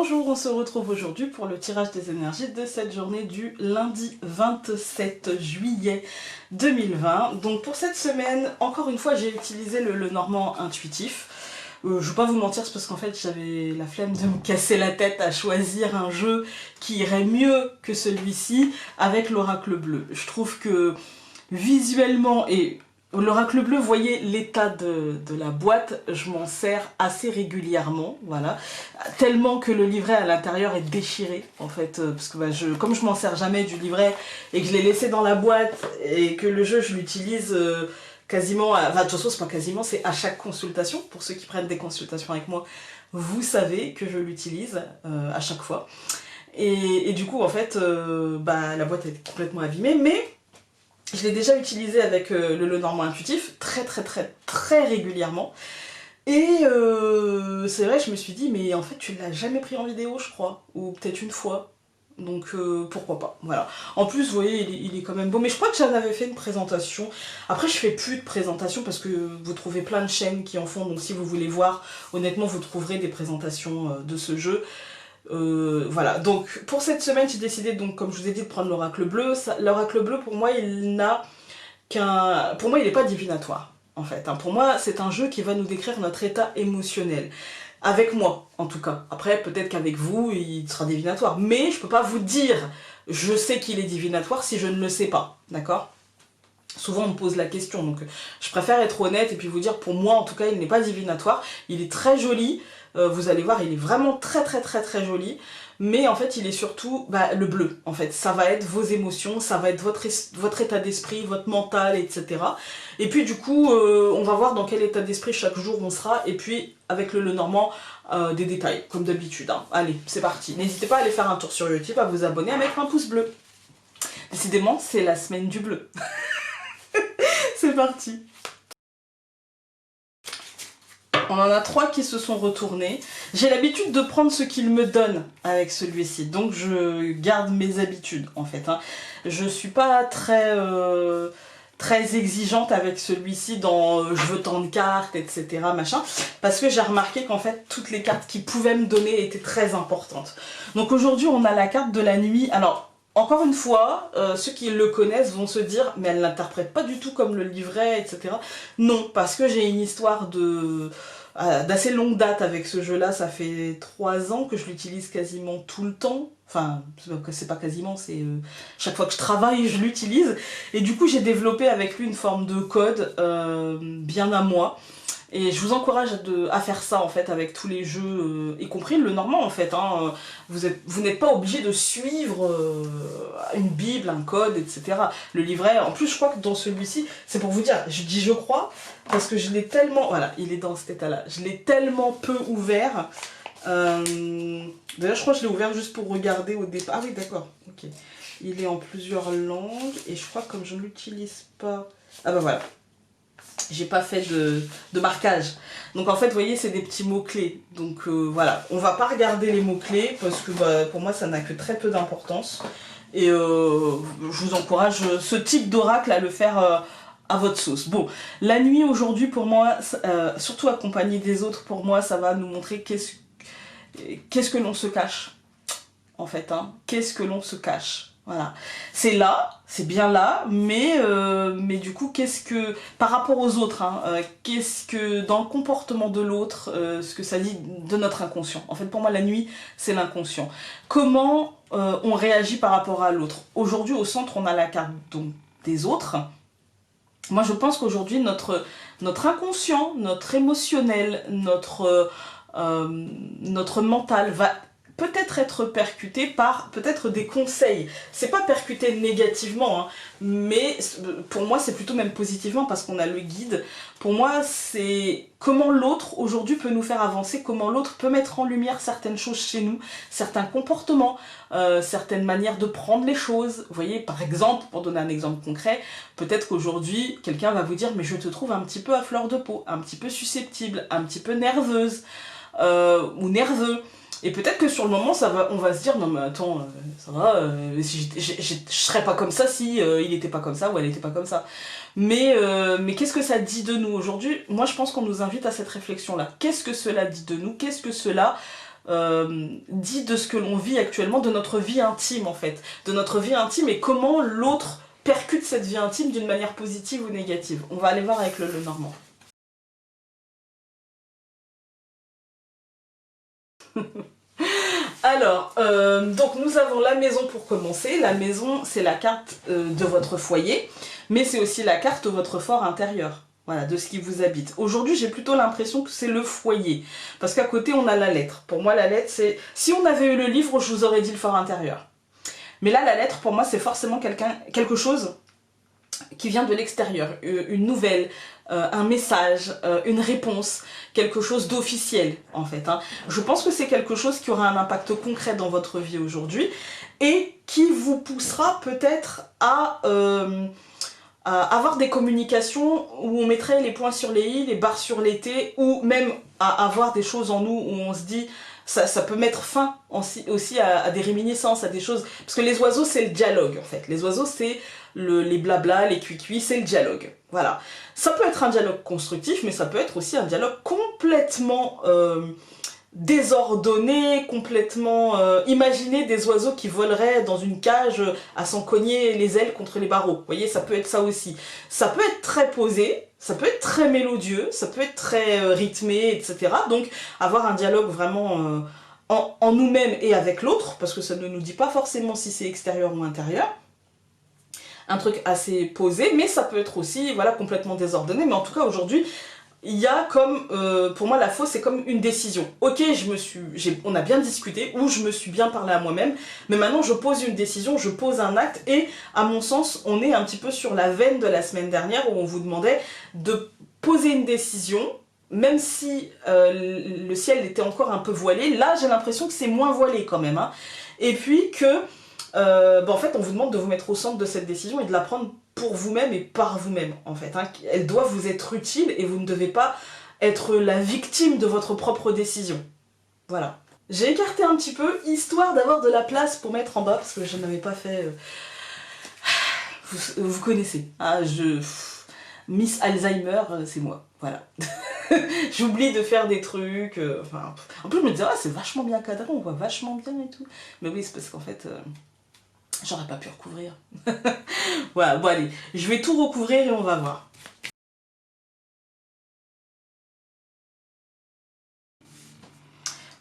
Bonjour, on se retrouve aujourd'hui pour le tirage des énergies de cette journée du lundi 27 juillet 2020. Donc pour cette semaine, encore une fois, j'ai utilisé le normand intuitif. Je vais pas vous mentir, c'est parce qu'en fait j'avais la flemme de me casser la tête à choisir un jeu qui irait mieux que celui-ci avec l'oracle bleu. Je trouve que visuellement et l'oracle bleu, vous voyez l'état de la boîte, je m'en sers assez régulièrement, voilà. Tellement que le livret à l'intérieur est déchiré, en fait, parce que comme je m'en sers jamais du livret et que je l'ai laissé dans la boîte et que le jeu je l'utilise quasiment, enfin de toute façon c'est pas quasiment, c'est à chaque consultation, pour ceux qui prennent des consultations avec moi, vous savez que je l'utilise à chaque fois. Et du coup en fait, la boîte est complètement abîmée, mais je l'ai déjà utilisé avec le Lenormand intuitif, très régulièrement. Et c'est vrai, je me suis dit, mais en fait, tu l'as jamais pris en vidéo, je crois. Ou peut-être une fois. Donc pourquoi pas, voilà. En plus, vous voyez, il est quand même beau. Mais je crois que j'en avais fait une présentation. Après, je fais plus de présentation parce que vous trouvez plein de chaînes qui en font. Donc si vous voulez voir, honnêtement, vous trouverez des présentations de ce jeu. Voilà, donc pour cette semaine j'ai décidé, donc comme je vous ai dit, de prendre l'oracle bleu. L'oracle bleu pour moi il n'a qu'un... Pour moi il n'est pas divinatoire en fait, hein. Pour moi c'est un jeu qui va nous décrire notre état émotionnel. Avec moi en tout cas. Après peut-être qu'avec vous il sera divinatoire. Mais je peux pas vous dire je sais qu'il est divinatoire si je ne le sais pas, d'accord ? Souvent on me pose la question, donc je préfère être honnête et puis vous dire pour moi en tout cas il n'est pas divinatoire. Il est très joli. Vous allez voir, il est vraiment très joli, mais en fait il est surtout le bleu, en fait, ça va être vos émotions, ça va être votre état d'esprit, votre mental, etc. Et puis du coup, on va voir dans quel état d'esprit chaque jour on sera, et puis avec le Lenormand, des détails, comme d'habitude, hein. Allez, c'est parti, n'hésitez pas à aller faire un tour sur YouTube, à vous abonner, à mettre un pouce bleu. Décidément, c'est la semaine du bleu. C'est parti. On en a 3 qui se sont retournés. J'ai l'habitude de prendre ce qu'il me donne avec celui-ci. Donc je garde mes habitudes en fait, hein. Je suis pas très exigeante avec celui-ci dans je veux tant de cartes, etc. machin. Parce que j'ai remarqué qu'en fait toutes les cartes qu'il pouvait me donner étaient très importantes. Donc aujourd'hui on a la carte de la nuit. Alors encore une fois, ceux qui le connaissent vont se dire mais elle l'interprète pas du tout comme le livret, etc. Non, parce que j'ai une histoire d'assez longue date avec ce jeu-là. Ça fait 3 ans que je l'utilise quasiment tout le temps. Enfin, c'est pas quasiment, c'est chaque fois que je travaille, je l'utilise. Et du coup, j'ai développé avec lui une forme de code bien à moi. Et je vous encourage à faire ça en fait avec tous les jeux, y compris le Normand en fait, hein. Vous n'êtes pas obligé de suivre une bible, un code, etc. Le livret, en plus je crois que dans celui-ci, c'est pour vous dire, je dis je crois, parce que je l'ai tellement, voilà, il est dans cet état-là, je l'ai tellement peu ouvert. D'ailleurs je crois que je l'ai ouvert juste pour regarder au départ. Ah oui d'accord, ok. Il est en plusieurs langues, et je crois que comme je ne l'utilise pas... Ah bah voilà. J'ai pas fait de marquage. Donc en fait, vous voyez, c'est des petits mots-clés. Donc voilà, on va pas regarder les mots-clés parce que pour moi, ça n'a que très peu d'importance. Et je vous encourage ce type d'oracle à le faire à votre sauce. Bon, la nuit aujourd'hui, pour moi, surtout accompagné des autres, pour moi, ça va nous montrer qu'est-ce que l'on se cache, en fait, hein. Qu'est-ce que l'on se cache? Voilà, c'est là, c'est bien là, mais du coup, qu'est-ce que, par rapport aux autres, hein, qu'est-ce que, dans le comportement de l'autre, ce que ça dit de notre inconscient. En fait, pour moi, la nuit, c'est l'inconscient. Comment on réagit par rapport à l'autre. Aujourd'hui, au centre, on a la carte donc, des autres. Moi, je pense qu'aujourd'hui, notre inconscient, notre émotionnel, notre mental va peut-être être percuté par peut-être des conseils. C'est pas percuté négativement, hein, mais pour moi c'est plutôt même positivement parce qu'on a le guide. Pour moi c'est comment l'autre aujourd'hui peut nous faire avancer, comment l'autre peut mettre en lumière certaines choses chez nous, certains comportements, certaines manières de prendre les choses. Vous voyez, par exemple, pour donner un exemple concret, peut-être qu'aujourd'hui quelqu'un va vous dire mais je te trouve un petit peu à fleur de peau, un petit peu susceptible, un petit peu nerveuse ou nerveux. Et peut-être que sur le moment, on va se dire, non mais attends, ça va, je serais pas comme ça si il était pas comme ça ou elle était pas comme ça. Mais qu'est-ce que ça dit de nous aujourd'hui? Moi je pense qu'on nous invite à cette réflexion-là. Qu'est-ce que cela dit de nous? Qu'est-ce que cela dit de ce que l'on vit actuellement, de notre vie intime en fait, de notre vie intime et comment l'autre percute cette vie intime d'une manière positive ou négative. On va aller voir avec le Normand. Alors, donc nous avons la maison pour commencer. La maison, c'est la carte de votre foyer, mais c'est aussi la carte de votre fort intérieur. Voilà, de ce qui vous habite. Aujourd'hui, j'ai plutôt l'impression que c'est le foyer. Parce qu'à côté, on a la lettre. Pour moi, la lettre, c'est... Si on avait eu le livre, je vous aurais dit le fort intérieur. Mais là, la lettre, pour moi, c'est forcément quelque chose qui vient de l'extérieur. Une nouvelle, un message, une réponse, quelque chose d'officiel, en fait. Hein. Je pense que c'est quelque chose qui aura un impact concret dans votre vie aujourd'hui et qui vous poussera peut-être à avoir des communications où on mettrait les points sur les i, les barres sur les t, ou même à avoir des choses en nous où on se dit ça peut mettre fin aussi à des réminiscences, à des choses... Parce que les oiseaux, c'est le dialogue, en fait. Les oiseaux, c'est les blabla, les cuicuis, c'est le dialogue. Voilà. Ça peut être un dialogue constructif, mais ça peut être aussi un dialogue complètement... désordonné, complètement imaginez des oiseaux qui voleraient dans une cage à s'en cogner les ailes contre les barreaux. Vous voyez, ça peut être ça aussi. Ça peut être très posé, ça peut être très mélodieux, ça peut être très rythmé, etc. Donc avoir un dialogue vraiment en nous-mêmes et avec l'autre, parce que ça ne nous dit pas forcément si c'est extérieur ou intérieur. Un truc assez posé, mais ça peut être aussi voilà, complètement désordonné. Mais en tout cas, aujourd'hui, il y a comme, pour moi la fausse c'est comme une décision. Ok, on a bien discuté, ou je me suis bien parlé à moi-même, mais maintenant je pose une décision, je pose un acte, et à mon sens, on est un petit peu sur la veine de la semaine dernière où on vous demandait de poser une décision, même si le ciel était encore un peu voilé. Là j'ai l'impression que c'est moins voilé quand même, hein. Et puis que, en fait on vous demande de vous mettre au centre de cette décision et de la prendre pour vous-même et par vous-même, en fait. Hein. Elle doit vous être utile et vous ne devez pas être la victime de votre propre décision. Voilà. J'ai écarté un petit peu, histoire d'avoir de la place pour mettre en bas, parce que je n'avais pas fait... Vous connaissez. Hein, Miss Alzheimer, c'est moi. Voilà. J'oublie de faire des trucs... enfin, en plus, je me disais, ah, c'est vachement bien cadré, on voit vachement bien et tout. Mais oui, c'est parce qu'en fait... j'aurais pas pu recouvrir. Voilà, bon allez, je vais tout recouvrir et on va voir.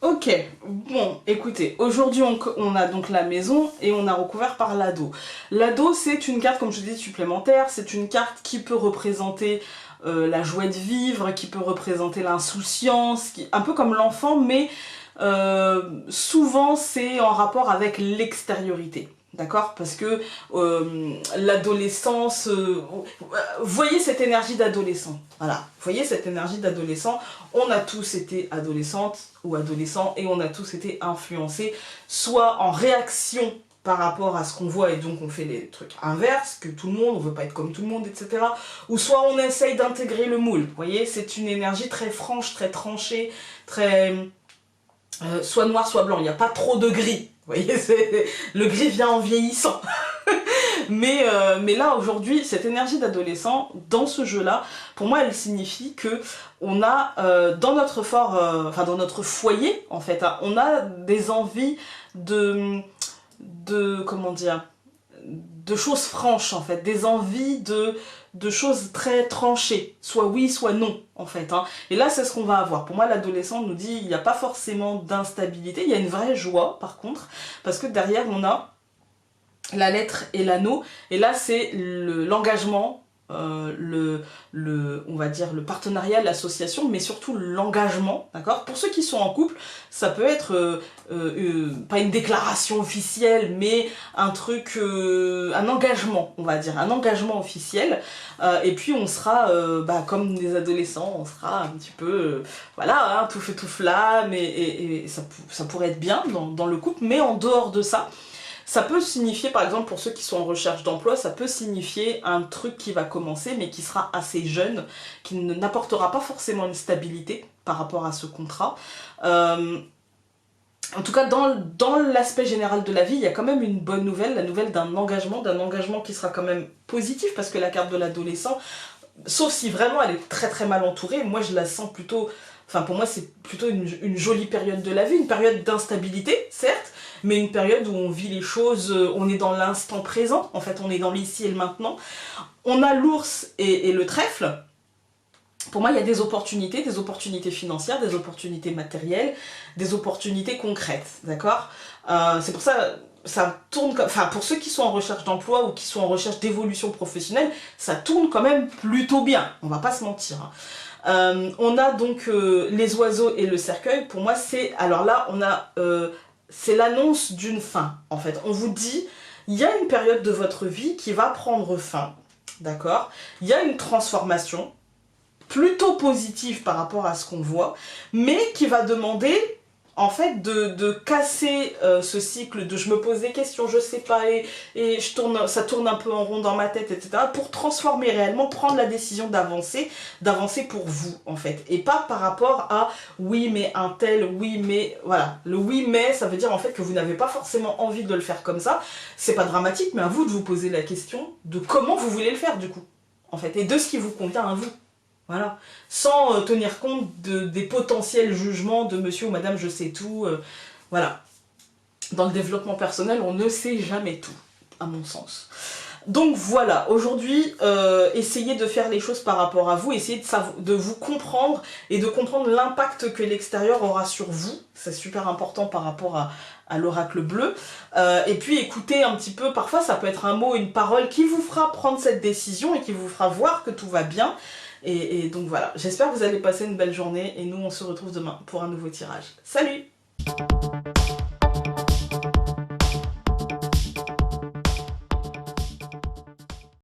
Ok, bon, écoutez, aujourd'hui on a donc la maison et on a recouvert par l'ado. L'ado, c'est une carte, comme je vous dis, supplémentaire, c'est une carte qui peut représenter la joie de vivre, qui peut représenter l'insouciance, un peu comme l'enfant, mais souvent c'est en rapport avec l'extériorité. D'accord? Parce que l'adolescence... voyez cette énergie d'adolescent. Voilà. Voyez cette énergie d'adolescent. On a tous été adolescentes ou adolescents et on a tous été influencés, soit en réaction par rapport à ce qu'on voit et donc on fait les trucs inverses, que tout le monde, on veut pas être comme tout le monde, etc. Ou soit on essaye d'intégrer le moule. Vous voyez? C'est une énergie très franche, très tranchée, très... soit noir, soit blanc. Il n'y a pas trop de gris. Vous voyez, le gris vient en vieillissant. mais là, aujourd'hui, cette énergie d'adolescent, dans ce jeu-là, pour moi, elle signifie que on a, dans notre dans notre foyer, en fait, hein, on a des envies comment dire, de choses franches, en fait, des envies de choses très tranchées, soit oui, soit non, en fait. Hein. Et là, c'est ce qu'on va avoir. Pour moi, l'adolescent nous dit, il n'y a pas forcément d'instabilité, il y a une vraie joie, par contre, parce que derrière, on a la lettre et l'anneau, et là, c'est l'engagement, on va dire le partenariat, l'association, mais surtout l'engagement, d'accord? Pour ceux qui sont en couple, ça peut être pas une déclaration officielle, mais un truc, un engagement, on va dire, un engagement officiel, et puis on sera, comme des adolescents, on sera un petit peu, voilà, hein, tout feu tout flamme, et ça pourrait être bien dans le couple, mais en dehors de ça, ça peut signifier, par exemple, pour ceux qui sont en recherche d'emploi, ça peut signifier un truc qui va commencer, mais qui sera assez jeune, qui n'apportera pas forcément une stabilité par rapport à ce contrat. En tout cas, dans l'aspect général de la vie, il y a quand même une bonne nouvelle, la nouvelle d'un engagement qui sera quand même positif, parce que la carte de l'adolescent, sauf si vraiment elle est très très mal entourée, moi je la sens plutôt Enfin, pour moi, c'est plutôt une jolie période de la vie, une période d'instabilité, certes, mais une période où on vit les choses, on est dans l'instant présent, en fait, on est dans l'ici et le maintenant. On a l'ours et le trèfle. Pour moi, il y a des opportunités financières, des opportunités matérielles, des opportunités concrètes, d'accord. C'est pour ça, ça tourne comme... Enfin, pour ceux qui sont en recherche d'emploi ou qui sont en recherche d'évolution professionnelle, ça tourne quand même plutôt bien, on va pas se mentir. On a donc les oiseaux et le cercueil. Pour moi, c'est... Alors là, on a... c'est l'annonce d'une fin, en fait. On vous dit, il y a une période de votre vie qui va prendre fin, d'accord. Il y a une transformation plutôt positive par rapport à ce qu'on voit, mais qui va demander en fait de casser ce cycle de je me pose des questions, je sais pas, et ça tourne un peu en rond dans ma tête, etc. pour transformer réellement, prendre la décision d'avancer pour vous en fait, et pas par rapport à oui mais un tel, oui mais, voilà, le oui mais ça veut dire en fait que vous n'avez pas forcément envie de le faire comme ça, c'est pas dramatique, mais à vous de vous poser la question de comment vous voulez le faire du coup, en fait, et de ce qui vous convient à vous. Voilà, sans tenir compte des potentiels jugements de monsieur ou madame je sais tout, voilà. Dans le développement personnel, on ne sait jamais tout, à mon sens. Donc voilà, aujourd'hui, essayez de faire les choses par rapport à vous, essayez de vous comprendre et de comprendre l'impact que l'extérieur aura sur vous, c'est super important par rapport à l'oracle bleu, et puis écoutez un petit peu, parfois ça peut être un mot, une parole qui vous fera prendre cette décision et qui vous fera voir que tout va bien. Et donc voilà, j'espère que vous allez passer une belle journée et nous on se retrouve demain pour un nouveau tirage. Salut!